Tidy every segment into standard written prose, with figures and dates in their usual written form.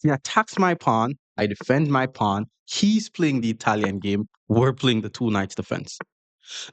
He attacks my pawn. I defend my pawn. He's playing the Italian game. We're playing the two knights defense.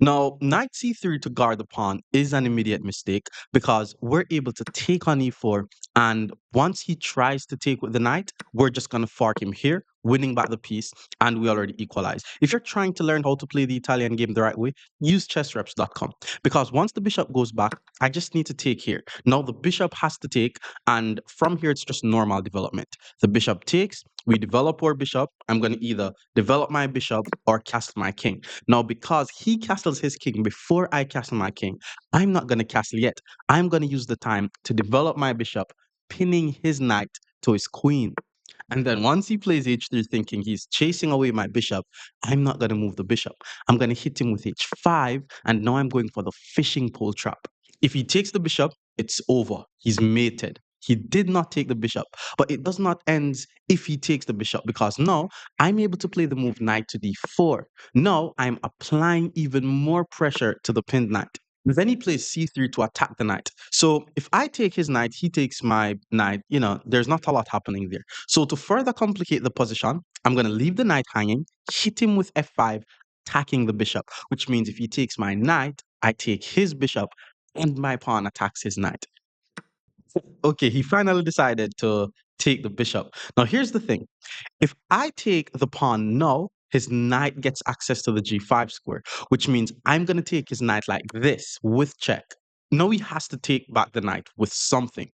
Now, knight c3 to guard the pawn is an immediate mistake because we're able to take on e4, and once he tries to take with the knight, we're just going to fork him here, winning back the piece, and we already equalize. If you're trying to learn how to play the Italian game the right way, use chessreps.com, because once the bishop goes back, I just need to take here. Now the bishop has to take, and from here it's just normal development. The bishop takes, we develop our bishop. I'm going to either develop my bishop or castle my king. Now, because he castles his king before I castle my king, I'm not going to castle yet. I'm going to use the time to develop my bishop, pinning his knight to his queen. And then once he plays h3, thinking he's chasing away my bishop, I'm not going to move the bishop. I'm going to hit him with h5, and now I'm going for the fishing pole trap. If he takes the bishop, it's over. He's mated. He did not take the bishop, but it does not end if he takes the bishop, because now I'm able to play the move knight to d4. Now I'm applying even more pressure to the pinned knight. Then he plays c3 to attack the knight. So if I take his knight, he takes my knight, there's not a lot happening there. So to further complicate the position, I'm going to leave the knight hanging, hit him with f5, attacking the bishop, which means if he takes my knight, I take his bishop, and my pawn attacks his knight. Okay, he finally decided to take the bishop. Now, here's the thing. If I take the pawn now, his knight gets access to the g5 square, which means I'm going to take his knight like this with check. Now he has to take back the knight with something.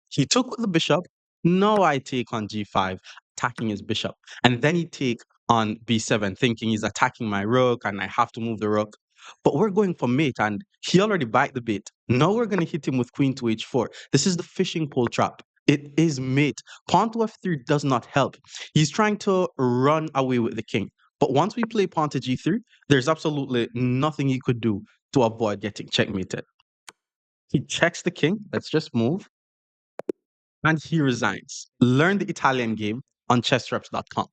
He took with the bishop. Now I take on g5, attacking his bishop. And then he take on b7, thinking he's attacking my rook and I have to move the rook. But we're going for mate, and he already bite the bait. Now we're going to hit him with queen to h4. This is the fishing pole trap. It is mate. Pawn to f3 does not help. He's trying to run away with the king. But once we play pawn to g3, there's absolutely nothing he could do to avoid getting checkmated. He checks the king. Let's just move. And he resigns. Learn the Italian game on chessreps.com.